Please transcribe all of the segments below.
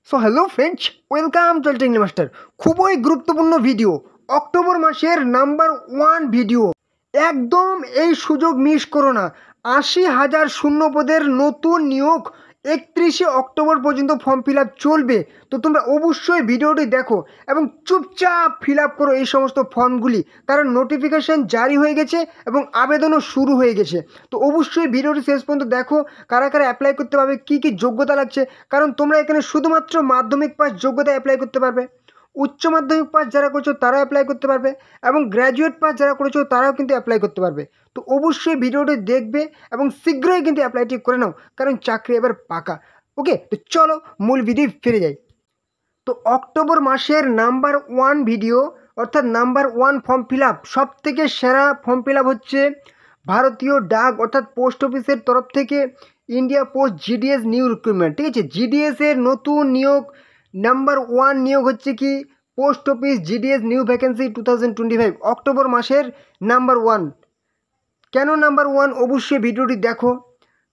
So hello friends, welcome to technique master. খুবই গুরুত্বপূর্ণ video, October মাসের নাম্বার 1 ভিডিও। একদম এই সুযোগ মিস করো না। 80,000 শূন্য পদের নতুন নিয়োগ 31শে অক্টোবর পর্যন্ত ফর্ম ফিল আপ চলবে। তো তোমরা অবশ্যই ভিডিওটি দেখো এবং চুপচাপ ফিল আপ করো এই সমস্ত ফর্মগুলি, কারণ নোটিফিকেশান জারি হয়ে গেছে এবং আবেদনও শুরু হয়ে গেছে। তো অবশ্যই ভিডিওটি শেষ পর্যন্ত দেখো, কারা কারা অ্যাপ্লাই করতে পারবে, কী কী যোগ্যতা লাগছে। কারণ তোমরা এখানে শুধুমাত্র মাধ্যমিক পাস যোগ্যতা অ্যাপ্লাই করতে পারবে, উচ্চ মাধ্যমিক পাস যারা করেছো তারাও অ্যাপ্লাই করতে পারবে এবং গ্র্যাজুয়েট পাস যারা করেছো তারাও কিন্তু অ্যাপ্লাই করতে পারবে। তো অবশ্যই ভিডিওটি দেখবে এবং শীঘ্রই কিন্তু অ্যাপ্লাইটি করে নাও, কারণ চাকরি এবার পাকা। ওকে, তো চলো মূল ভিডিও ফিরে যাই। তো অক্টোবর মাসের নাম্বার 1 ভিডিও অর্থাৎ নাম্বার 1 ফর্ম ফিল আপ, সব থেকে সেরা ফর্ম ফিল আপ হচ্ছে ভারতীয় ডাক অর্থাৎ পোস্ট অফিসের তরফ থেকে India post GDS new recruitment. ঠিক আছে, জিডিএসের নতুন নিয়োগ নাম্বার 1 নিয়োগ হচ্ছে কি post office GDS new vacancy 2025 October মাসের নাম্বার 1। কেন নাম্বার 1? অবশ্যই ভিডিওটি দেখো।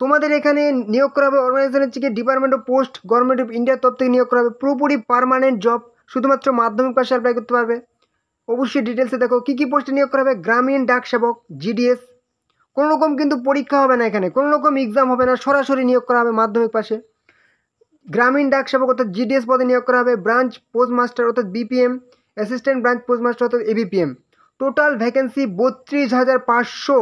তোমাদের এখানে নিয়োগ করা হবে অর্গানাইজেশন হচ্ছে কি department of post, government of ইন্ডিয়ার তরফ থেকে নিয়োগ করা হবে, পুরোপুরি পার্মানেন্ট জব, শুধুমাত্র মাধ্যমিক পাশে অ্যাপ্লাই করতে পারবে। অবশ্যই ডিটেলসে দেখো কী কী পোস্টে নিয়োগ করা হবে। গ্রামীণ ডাক সেবক জিডিএস, কোনো রকম কিন্তু পরীক্ষা হবে না, এখানে কোনো রকম এক্সাম হবে না, সরাসরি নিয়োগ করা হবে মাধ্যমিক পাশে। গ্রামীণ ডাক সেবক অর্থাৎ জিডিএস পদে নিয়োগ করা হবে। ব্রাঞ্চ পোস্ট মাস্টার অর্থাৎ BPM, assistant branch post master অর্থাৎ ABPM. Total vacancy 32,500,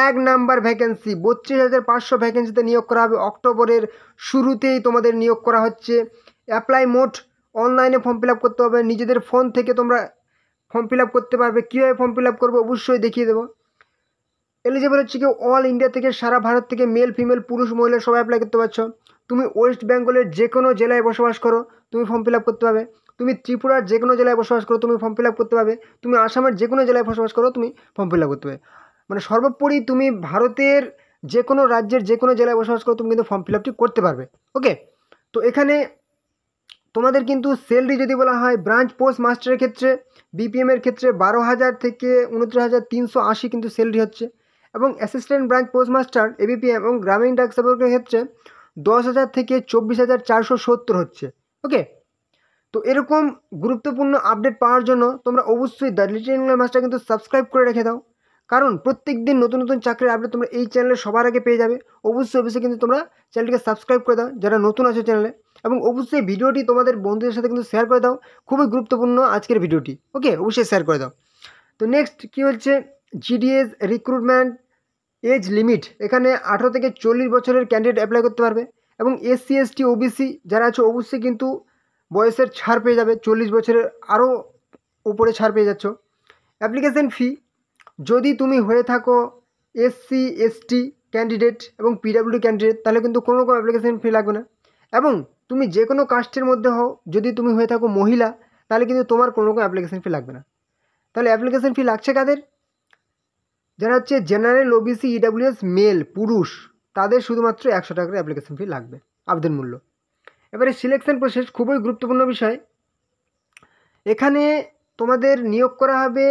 1 number vacancy. 32,500 ভ্যাকেন্সিতে নিয়োগ করা হবে। অক্টোবরের শুরুতেই তোমাদের নিয়োগ করা হচ্ছে। অ্যাপ্লাই মোড অনলাইনে ফর্ম ফিল আপ করতে হবে, নিজেদের ফোন থেকে তোমরা ফর্ম ফিল আপ করতে পারবে। কীভাবে ফর্ম ফিল আপ করবে অবশ্যই দেখিয়ে দেবো। এলিজিবল হচ্ছে কি অল ইন্ডিয়া থেকে, সারা ভারত থেকে, মেল ফিমেল পুরুষ মহিলা সবাই অ্যাপ্লাই করতে পারছো। তুমি ওয়েস্ট বেঙ্গলের যে কোনো জেলায় বসবাস করো তুমি ফর্ম ফিল আপ করতে পারবে। তুমি ত্রিপুরার যে কোনো জেলায় বসবাস করো তুমি ফর্ম ফিল আপ করতে পারবে। তুমি আসামের যে কোনো জেলায় বসবাস করো তুমি ফর্ম ফিল আপ করতে পারবে। মানে সর্বোপরি তুমি ভারতের যে কোনো রাজ্যের যে কোনো জেলায় বসবাস করো তুমি কিন্তু ফর্ম ফিল আপটি করতে পারবে। ওকে, তো এখানে তোমাদের কিন্তু স্যালারি যদি বলা হয় ব্রাঞ্চ পোস্ট মাস্টারের ক্ষেত্রে বিপিএমের ক্ষেত্রে 12,000 থেকে 29,380 কিন্তু স্যালারি হচ্ছে, এবং assistant branch post master ABPM এবং গ্রামীণ ডাক সেবকের ক্ষেত্রে 10,000 থেকে 24,470 হচ্ছে। ওকে, তো এরকম গুরুত্বপূর্ণ আপডেট পাওয়ার জন্য তোমরা অবশ্যই দ্য লিটল ইংল্যান্ড মাস্টার কিন্তু সাবস্ক্রাইব করে রেখে দাও, কারণ প্রত্যেক দিন নতুন নতুন চাকরির আপডেট তোমরা এই চ্যানেলে সবার আগে পেয়ে যাবে। অবশ্যই কিন্তু তোমরা চ্যানেলটিকে সাবস্ক্রাইব করে দাও যারা নতুন আছো চ্যানেলে, এবং অবশ্যই ভিডিওটি তোমাদের বন্ধুদের সাথে কিন্তু শেয়ার করে দাও। খুবই গুরুত্বপূর্ণ আজকের ভিডিওটি। ওকে, অবশ্যই শেয়ার করে দাও। তো নেক্সট কী হচ্ছে জিডিএস রিক্রুটমেন্ট এজ লিমিট, এখানে 18 থেকে 40 বছরের ক্যান্ডিডেট অ্যাপ্লাই করতে পারবে, এবং এসসি এসটি ওবিসি যারা আছে অবশ্যই কিন্তু বয়সের ছাড় পেয়ে যাবে, 40 বছরের আরও উপরে ছাড় পেয়ে যাচ্ছ। অ্যাপ্লিকেশন ফি যদি তুমি হয়ে থাকো এসসি এসটি ক্যান্ডিডেট এবং পিডাব্লিউডি ক্যান্ডিডেট তাহলে কিন্তু কোনো রকম অ্যাপ্লিকেশন ফি লাগবে না, এবং তুমি যে কোনো কাস্টের মধ্যে হও যদি তুমি হয়ে থাকো মহিলা তাহলে কিন্তু তোমার কোনো রকম অ্যাপ্লিকেশন ফি লাগবে না। তাহলে অ্যাপ্লিকেশন ফি লাগছে কাদের? যারা হচ্ছে জেনারেল ওবিসি ইডাব্লিউএস মেল পুরুষ, তাদের শুধুমাত্র 100 টাকা করে অ্যাপ্লিকেশন ফি লাগবে আবেদন মূল্য। এবারে সিলেকশন প্রসেস খুবই গুরুত্বপূর্ণ বিষয়। এখানে তোমাদের নিয়োগ করা হবে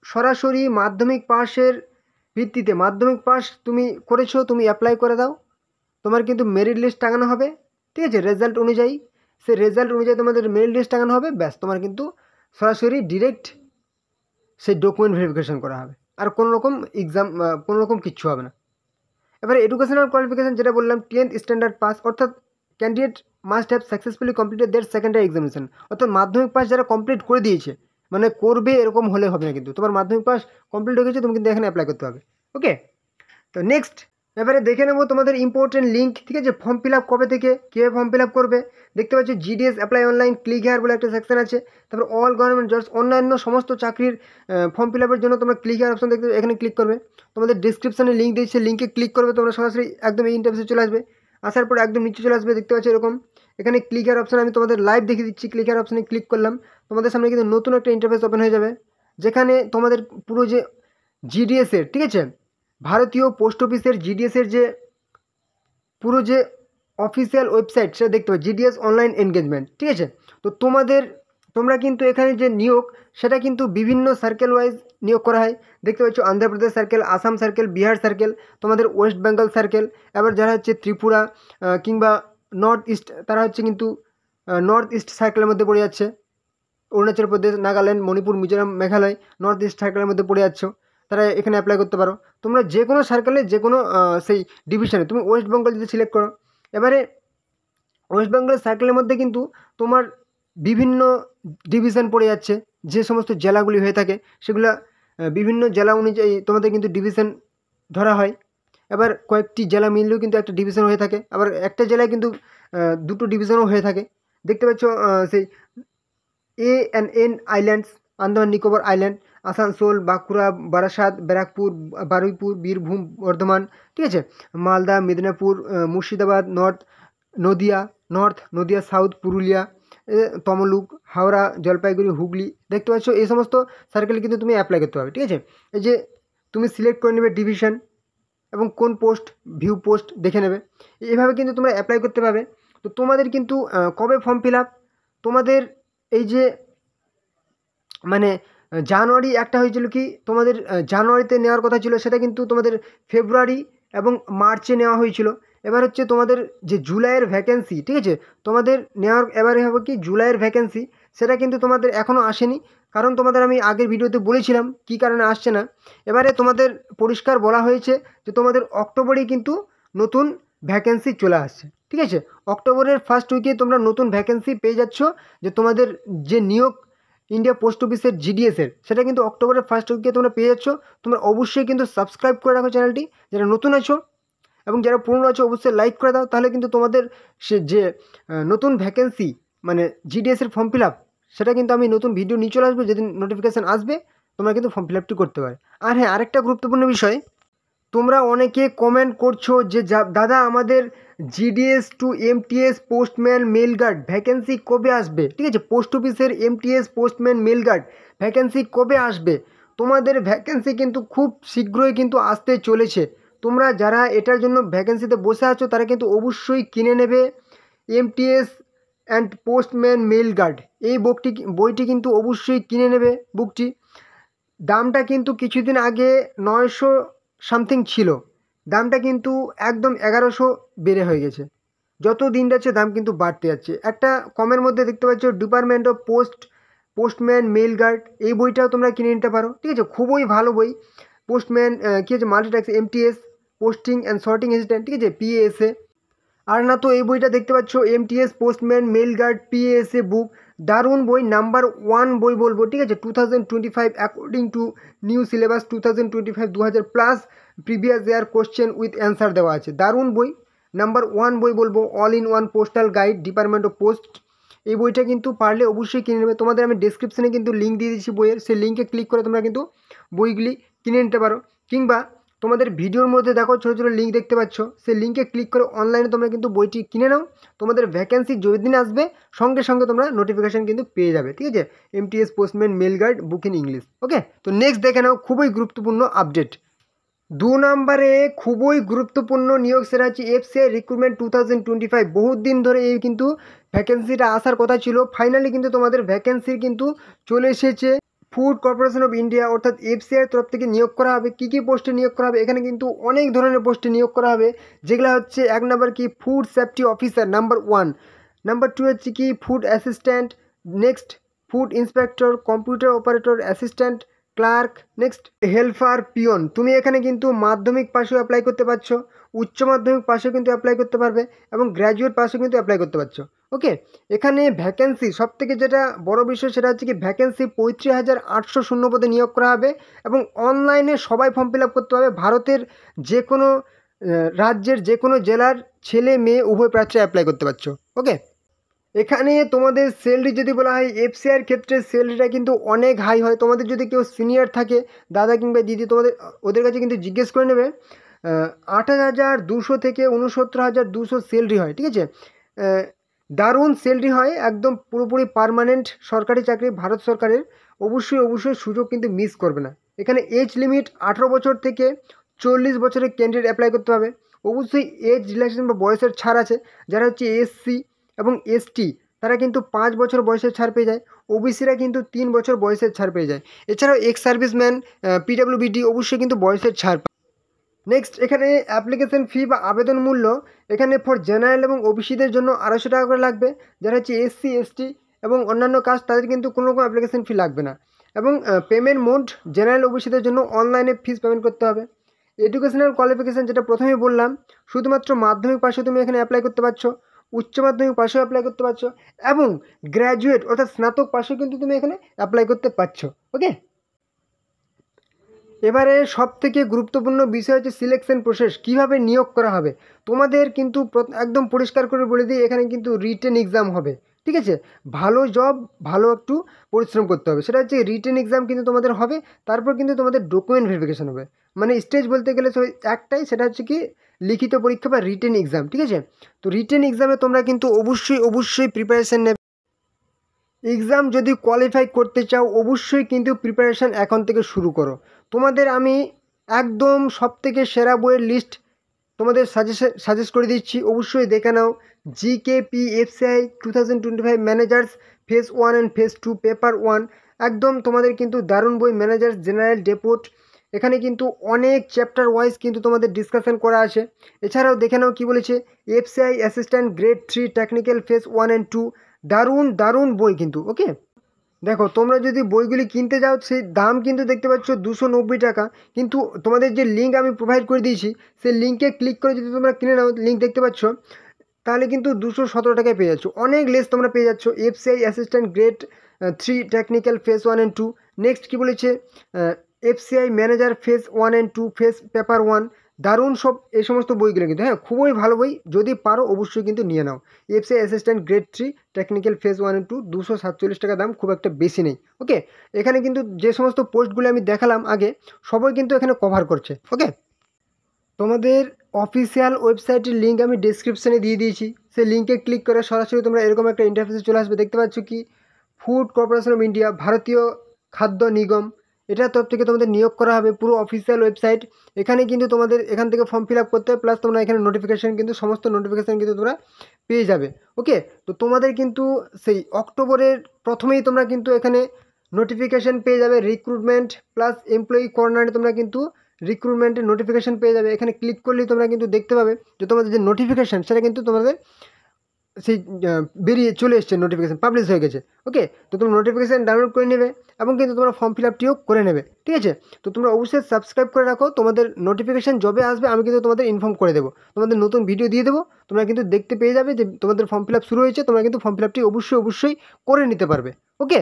সরাসরি মাধ্যমিক পাসের ভিত্তিতে। মাধ্যমিক পাস তুমি করেছো, তুমি অ্যাপ্লাই করে দাও, তোমার কিন্তু মেরিট লিস্ট টাঙানো হবে। ঠিক আছে, রেজাল্ট অনুযায়ী, সেই রেজাল্ট অনুযায়ী তোমাদের মেরিট লিস্ট টাঙানো হবে, ব্যাস তোমার কিন্তু সরাসরি ডিরেক্ট সেই ডকুমেন্ট ভেরিফিকেশন করা হবে, আর কোনো রকম এক্সাম কোনো রকম কিচ্ছু হবে না। এবারে এডুকেশনাল কোয়ালিফিকেশান যেটা বললাম 10th স্ট্যান্ডার্ড পাস, অর্থাৎ candidate must have successfully completed their secondary examination, অর্থাৎ মাধ্যমিক পাস যারা কমপ্লিট করে দিয়েছে, মানে করবে এরকম হলে হবে না, কিন্তু তোমার মাধ্যমিক পাস কমপ্লিট হয়ে গেছে তুমি কিন্তু এখানে অ্যাপ্লাই করতে হবে। ওকে, তো নেক্সট এবারে দেখে নেবো তোমাদের ইম্পর্টেন্ট লিঙ্ক। ঠিক আছে, ফর্ম ফিল আপ কবে থেকে কীভাবে ফর্ম ফিল আপ করবে দেখতে পাচ্ছ। GDS apply online click here বলে একটা সেকশন আছে, তারপর অল গভর্নমেন্ট জবস অন্যান্য সমস্ত চাকরির ফর্ম ফিল আপের জন্য তোমরা ক্লিক হেয়ার অপশন দেখতে এখানে ক্লিক করবে। তোমাদের ডিসক্রিপশানে লিঙ্ক দিয়েছে, লিঙ্কে ক্লিক করবে, তোমরা সরাসরি একদম এই ইন্টারফেসে চলে আসবে। আসার পর একদম নিচে চলে আসবে, দেখতে পাচ্ছ এরকম এখানে ক্লিক হেয়ার অপশন, আমি তোমাদের লাইভ দেখিয়ে দিচ্ছি। ক্লিক হেয়ার অপশানে ক্লিক করলাম, তোমাদের সামনে কিন্তু নতুন একটা ইন্টারফেস ওপেন হয়ে যাবে, যেখানে তোমাদের পুরো যে জিডিএসের, ঠিক আছে, ভারতীয় পোস্ট অফিসের জিডিএসের যে পুরো যে অফিসিয়াল ওয়েবসাইট সেটা দেখতে পাবে, জিডিএস অনলাইন এনগেজমেন্ট। ঠিক আছে, তো তোমরা কিন্তু এখানে যে নিয়োগ সেটা কিন্তু বিভিন্ন সার্কেল ওয়াইজ নিয়োগ করা হয়। দেখতে পাচ্ছ Andhra Pradesh circle, Assam circle, Bihar circle, তোমাদের ওয়েস্ট বেঙ্গল সার্কেল, এবার যারা হচ্ছে ত্রিপুরা কিংবা নর্থ ইস্ট তারা হচ্ছে কিন্তু নর্থ ইস্ট সার্কেলের মধ্যে পড়ে যাচ্ছে। অরুণাচল প্রদেশ, নাগাল্যান্ড, মণিপুর, মিজোরাম, মেঘালয় নর্থ ইস্ট সার্কেলের মধ্যে পড়ে যাচ্ছ, তারা এখানে অ্যাপ্লাই করতে পারো। তোমরা যে কোনো সার্কেলে যে কোনো সেই ডিভিশনে, তুমি ওয়েস্ট বেঙ্গল যদি সিলেক্ট করো, এবারে ওয়েস্ট বেঙ্গলের সার্কেলের মধ্যে কিন্তু তোমার বিভিন্ন ডিভিশন পড়ে যাচ্ছে। যে সমস্ত জেলাগুলি হয়ে থাকে সেগুলো বিভিন্ন জেলা অনুযায়ী তোমাদের কিন্তু ডিভিশন ধরা হয়। এবার কয়েকটি জেলা মিললেও কিন্তু একটা ডিভিশন হয়ে থাকে, আবার একটা জেলায় কিন্তু দুটো ডিভিশনও হয়ে থাকে। দেখতে পাচ্ছ সেই ANN islands, Andaman Nicobar island, Asansol, Bankura, Barasat, Barrackpore, Baruipur, Birbhum, Bardhaman, ঠিক আছে, মালদা, মেদিনীপুর, মুর্শিদাবাদ, নদিয়া সাউথ, পুরুলিয়া, তমলুক, হাওড়া, জলপাইগুড়ি, হুগলি। দেখতে পাচ্ছ এই সমস্ত সার্কেলে কিন্তু তুমি অ্যাপ্লাই করতে পারবে, ঠিক আছে। এই যে তুমি সিলেক্ট করে নেবে ডিভিশন এবং কোন পোস্ট, ভিউ পোস্ট দেখে নেবে, এভাবে কিন্তু তোমরা অ্যাপ্লাই করতে পারবে। তো তোমাদের কিন্তু কবে ফর্ম ফিল আপ, তোমাদের এই যে মানে জানুয়ারি একটা হয়েছিল কি তোমাদের, জানুয়ারিতে নেওয়ার কথা ছিল, সেটা কিন্তু তোমাদের ফেব্রুয়ারি এবং মার্চে নেওয়া হয়েছিল। এবার হচ্ছে তোমাদের যে জুলাইয়ের ভ্যাকেন্সি, ঠিক আছে, তোমাদের নেওয়ার এবারে হবে কি জুলাইয়ের ভ্যাকেন্সি, সেটা কিন্তু তোমাদের এখনও আসেনি। কারণ তোমাদের আমি আগের ভিডিওতে বলেছিলাম কী কারণে আসছে না। এবারে তোমাদের পরিষ্কার বলা হয়েছে যে তোমাদের অক্টোবরেই কিন্তু নতুন ভ্যাকেন্সি চলে আসছে, ঠিক আছে। অক্টোবরের ফার্স্ট উইকে তোমরা নতুন ভ্যাকেন্সি পেয়ে যাচ্ছ, যে তোমাদের যে নিয়োগ ইন্ডিয়া পোস্ট অফিসের GDS-এর, সেটা কিন্তু অক্টোবরের ফার্স্ট উইকে তোমরা পেয়ে যাচ্ছ। তোমরা অবশ্যই কিন্তু সাবস্ক্রাইব করে রাখো চ্যানেলটি, যারা নতুন আছো, এবং যারা পুরনো আছো অবশ্যই লাইক করে দাও। তাহলে কিন্তু তোমাদের সে যে নতুন ভ্যাকেন্সি মানে GDS-এর ফর্ম ফিল আপ, সেটা কিন্তু আমি নতুন ভিডিও নিয়ে চলে আসবো, যেদিন নোটিফিকেশান আসবে তোমরা কিন্তু ফর্ম ফিল আপটি করতে পারো। আর হ্যাঁ, আরেকটা গুরুত্বপূর্ণ বিষয়, তোমরা অনেকে কমেন্ট করছো যে দাদা আমাদের GDS to MTS postman mail guard vacancy কবে আসবে, ঠিক আছে, পোস্ট অফিসের MTS postman mail guard vacancy কবে আসবে। তোমাদের ভ্যাকেন্সি কিন্তু খুব শীঘ্রই কিন্তু আসতে চলেছে। তোমরা যারা এটার জন্য ভ্যাকেন্সিতে বসে আছো তারা কিন্তু অবশ্যই কিনে নেবে MTS and postman mail guard, এই বইটি কিন্তু অবশ্যই কিনে নেবে। বুকটি দামটা কিন্তু কিছুদিন আগে 900 সামথিং ছিল, দামটা কিন্তু একদম 1100 বেড়ে হয়ে গেছে। যত দিন যাচ্ছে দাম কিন্তু বাড়তে যাচ্ছে। একটা কমের মধ্যে দেখতে পাচ্ছ department of postman mail guard, এই বইটাও তোমরা কিনে নিতে পারো, ঠিক আছে, খুবই ভালো বই। পোস্টম্যান কী আছে, multitask MTS posting and sorting assistant, ঠিক আছে, PASA। আর না তো এই বইটা দেখতে পাচ্ছ MTS postman mail guard PASA book, দারুণ বই, নাম্বার 1 বই বলবো, ঠিক আছে। 2025 according to new syllabus 2025 2000+ previous year question with answer দেওয়া আছে, দারুণ বই, নাম্বার 1 বই বলবো। All in one postal guide department of post, এই বইটা কিন্তু পারলে অবশ্যই কিনে নেবে। তোমাদের আমি ডেসক্রিপশনে কিন্তু লিঙ্ক দিয়ে দিচ্ছি বইয়ের, সেই লিঙ্কে ক্লিক করে তোমরা কিন্তু বইগুলি কিনে নিতে পারো। কিংবা তোমাদের ভিডিওর মধ্যে দেখো ছোটো ছোটো লিঙ্ক দেখতে পাচ্ছ, সেই লিঙ্কে ক্লিক করে অনলাইনে তোমরা কিন্তু বইটি কিনে নাও। তোমাদের ভ্যাকেন্সি যেদিন আসবে সঙ্গে সঙ্গে তোমরা নোটিফিকেশান কিন্তু পেয়ে যাবে, ঠিক আছে। MTS postman mail guard book in English. Okay, তো নেক্সট দেখে নাও খুবই গুরুত্বপূর্ণ আপডেট। 2 নম্বরে খুবই গুরুত্বপূর্ণ নিয়োগ, সেটা হচ্ছে FCI রিক্রুটমেন্ট 2025। বহুত দিন ধরে এই কিন্তু ভ্যাকেন্সিটা আসার কথা ছিল, ফাইনালি কিন্তু তোমাদের ভ্যাকেন্সি কিন্তু চলে এসেছে। ফুড কর্পোরেশন অফ ইন্ডিয়া অর্থাৎ FCI তরফ থেকে নিয়োগ করা হবে। কী কী পোস্টে নিয়োগ করা হবে, এখানে কিন্তু অনেক ধরনের পোস্টে নিয়োগ করা হবে, যেগুলো হচ্ছে 1 নম্বর কি food safety officer, number 1, number 2 হচ্ছে কি food assistant, next food inspector, computer operator, assistant clerk, next helper, peon. তুমি এখানে কিন্তু মাধ্যমিক পাশেও অ্যাপ্লাই করতে পারছো, উচ্চ মাধ্যমিক পাশেও কিন্তু অ্যাপ্লাই করতে পারবে, এবং গ্র্যাজুয়েট পাশেও কিন্তু অ্যাপ্লাই করতে পারছো। ওকে, এখানে ভ্যাকেন্সি সবথেকে যেটা বড় বিষয় সেটা হচ্ছে কি ভ্যাকেন্সি 35,800 শূন্য পদে নিয়োগ করা হবে, এবং অনলাইনে সবাই ফর্ম ফিল আপ করতে হবে। ভারতের যে কোনো রাজ্যের যে কোনো জেলার ছেলে মেয়ে উভয় প্রার্থী অ্যাপ্লাই করতে পারছো। ওকে, এখানে তোমাদের স্যালারি যদি বলা হয় FCIর ক্ষেত্রে স্যালারিটা কিন্তু অনেক হাই হয়। তোমাদের যদি কেউ সিনিয়র থাকে দাদা কিংবা দিদি, ওদের কাছে কিন্তু জিজ্ঞেস করে নেবে, 28,200 থেকে 69,200 স্যালারি হয়, ঠিক আছে। দারুণ স্যালারি হয়, একদম পুরোপুরি পার্মানেন্ট সরকারি চাকরি ভারত সরকারের। অবশ্যই সুযোগ কিন্তু মিস করবে না। এখানে এজ লিমিট 18 বছর থেকে 40 বছরের ক্যান্ডিডেট অ্যাপ্লাই করতে হবে। অবশ্যই এজ রিল্যাক্সেশন বা বয়সের ছাড় আছে, যারা হচ্ছে SC এবং ST তারা কিন্তু 5 বছর বয়সের ছাড় পেয়ে যায়, OBCরা কিন্তু 3 বছর বয়সের ছাড় পেয়ে যায়। এছাড়াও এক্স সার্ভিসম্যান PWBD অবশ্যই কিন্তু বয়সের ছাড় পায়। নেক্সট এখানে অ্যাপ্লিকেশন ফি বা আবেদন মূল্য এখানে ফর জেনারেল এবং ওবিসিদের জন্য 250 টাকা করে লাগবে। যারা হচ্ছে এসসি এসটি এবং অন্যান্য কাস্ট তাদের কিন্তু কোনো রকম অ্যাপ্লিকেশন ফি লাগবে না। এবং পেমেন্ট মোড জেনারেল ওবিসিদের জন্য অনলাইনে ফিস পেমেন্ট করতে হবে। এডুকেশনাল কোয়ালিফিকেশান যেটা প্রথমেই বললাম, শুধুমাত্র মাধ্যমিক পাশে তুমি এখানে অ্যাপ্লাই করতে পারছো, উচ্চ মাধ্যমিক পাশেও অ্যাপ্লাই করতে পারছো এবং গ্র্যাজুয়েট অর্থাৎ স্নাতক পাশেও কিন্তু তুমি এখানে অ্যাপ্লাই করতে পারছো। ওকে, এবারে সবথেকে গুরুত্বপূর্ণ বিষয় হচ্ছে সিলেকশন প্রসেস, কীভাবে নিয়োগ করা হবে। তোমাদের কিন্তু একদম পরিষ্কার করে বলে দিই, এখানে কিন্তু রিটেন এক্সাম হবে, ঠিক আছে। ভালো জব, ভালো একটু পরিশ্রম করতে হবে, সেটা হচ্ছে রিটেন এক্সাম কিন্তু তোমাদের হবে। তারপর কিন্তু তোমাদের ডকুমেন্ট ভেরিফিকেশান হবে, মানে স্টেজ বলতে গেলে একটাই, সেটা হচ্ছে কি লিখিত পরীক্ষা বা রিটেন এক্সাম, ঠিক আছে। তো রিটেন এক্সামে তোমরা কিন্তু অবশ্যই প্রিপারেশান নেবে। এক্সাম যদি কোয়ালিফাই করতে চাও অবশ্যই কিন্তু প্রিপারেশান এখন থেকে শুরু করো। তোমাদের আমি একদম সবথেকে সেরা বইয়ের লিস্ট তোমাদের সাজেস্ট করে দিচ্ছি, অবশ্যই দেখে নাও। GKPFCI 2025 managers phase 1 and phase 2 paper 1, একদম তোমাদের কিন্তু দারুণ বই। ম্যানেজার্স জেনারেল ডেপুট, এখানে কিন্তু অনেক চ্যাপ্টার ওয়াইজ কিন্তু তোমাদের ডিসকাশন করা আছে। এছাড়াও দেখে নাও কী বলেছে, FCI assistant grade 3 technical phase 1 and 2, দারুণ বই কিন্তু। ওকে, দেখো তোমরা যদি বইগুলি কিনতে যাও সেই দাম কিন্তু দেখতে পাচ্ছ 290 টাকা, কিন্তু তোমাদের যে লিঙ্ক আমি প্রোভাইড করে দিয়েছি সেই লিঙ্কে ক্লিক করে যদি তোমরা কিনে নাও, লিঙ্ক দেখতে পাচ্ছ, তাহলে কিন্তু 217 টাকায় পেয়ে যাচ্ছ, অনেক লেস তোমরা পেয়ে যাচ্ছ। FCI assistant grade 3 technical phase 1 and 2। Next কী বলেছে, FCI manager phase 1 and 2 phase paper 1, দারুণ সব এই সমস্ত বইগুলো কিন্তু, হ্যাঁ খুবই ভালো বই, যদি পারো অবশ্যই কিন্তু নিয়ে নাও। FCI assistant grade 3 technical phase 1 and 2, 247 টাকা দাম, খুব একটা বেশি নেই। ওকে, এখানে কিন্তু যে সমস্ত পোস্টগুলো আমি দেখালাম আগে সবাই কিন্তু এখানে কভার করছে। ওকে, তোমাদের অফিসিয়াল ওয়েবসাইটের লিঙ্ক আমি ডিসক্রিপশানে দিয়ে দিয়েছি, সেই লিঙ্কে ক্লিক করে সরাসরি তোমরা এরকম একটা ইন্টারফেসে চলে আসবে। দেখতে পাচ্ছ কি ফুড কর্পোরেশন অফ ইন্ডিয়া, ভারতীয় খাদ্য নিগম, এটার তরফ থেকে তোমাদের নিয়োগ করা হবে, পুরো অফিসিয়াল ওয়েবসাইট। এখানে কিন্তু তোমাদের এখান থেকে ফর্ম ফিল আপ করতে হবে, প্লাস তোমরা এখানে নোটিফিকেশান কিন্তু সমস্ত নোটিফিকেশান কিন্তু তোমরা পেয়ে যাবে। ওকে, তো তোমাদের কিন্তু সেই অক্টোবরের প্রথমেই তোমরা কিন্তু এখানে নোটিফিকেশান পেয়ে যাবে, রিক্রুটমেন্ট প্লাস এমপ্লয়ি কর্নারে তোমরা কিন্তু রিক্রুটমেন্টের নোটিফিকেশান পেয়ে যাবে। এখানে ক্লিক করলেই তোমরা কিন্তু দেখতে পাবে যে তোমাদের যে নোটিফিকেশান সেটা কিন্তু তোমাদের সেই বেরিয়ে চলে এসছে, নোটিফিকেশান পাবলিশ হয়ে গেছে। ওকে, তো তোমরা নোটিফিকেশান ডাউনলোড করে নেবে এবং কিন্তু তোমরা ফর্ম ফিল আপটিও করে নেবে, ঠিক আছে। তো তোমরা অবশ্যই সাবস্ক্রাইব করে রাখো, তোমাদের নোটিফিকেশান যবে আসবে আমি কিন্তু তোমাদের ইনফর্ম করে দেবো, তোমাদের নতুন ভিডিও দিয়ে দেবো, তোমরা কিন্তু দেখতে পেয়ে যাবে যে তোমাদের ফর্ম ফিল আপ শুরু হয়েছে। তোমরা কিন্তু ফর্ম ফিল আপটি অবশ্যই করে নিতে পারবে। ওকে,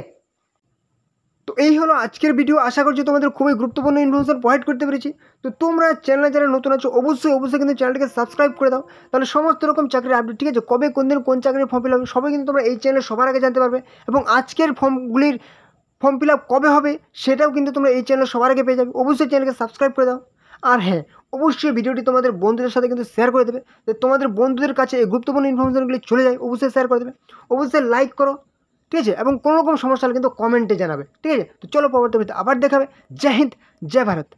তো এই হলো আজকের ভিডিও, আশা করছি তোমাদের খুবই গুরুত্বপূর্ণ ইনফরমেশন প্রোভাইড করতে পেরেছি। তো তোমরা চ্যানেলে যারা নতুন আছো অবশ্যই কিন্তু চ্যানেলটাকে সাবস্ক্রাইব করে দাও, তাহলে সমস্ত রকম চাকরির আপডেট, ঠিক আছে, কবে কোন দিন কোন চাকরির ফর্ম ফিল হবে সবাই কিন্তু তোমরা এই চ্যানেলে সবার আগে জানতে পারবে। এবং আজকের ফর্ম ফিল আপ কবে হবে সেটাও কিন্তু তোমরা এই চ্যানেলে সবার আগে পেয়ে যাবে। অবশ্যই চ্যানেলকে সাবস্ক্রাইব করে দাও। আর হ্যাঁ, অবশ্যই ভিডিওটি তোমাদের বন্ধুদের সাথে কিন্তু শেয়ার করে দেবে, যে তোমাদের বন্ধুদের কাছে এই গুরুত্বপূর্ণ ইনফরমেশনগুলি চলে যায়, অবশ্যই শেয়ার করে দেবে, অবশ্যই লাইক করো, ঠিক আছে, এবং কোনো রকম সমস্যা হলে কিন্তু কমেন্টে জানাবে, ঠিক আছে। তো চলো পরবর্তী ভিডিওতে আবার দেখাবে। জয় হিন্দ, জয় ভারত।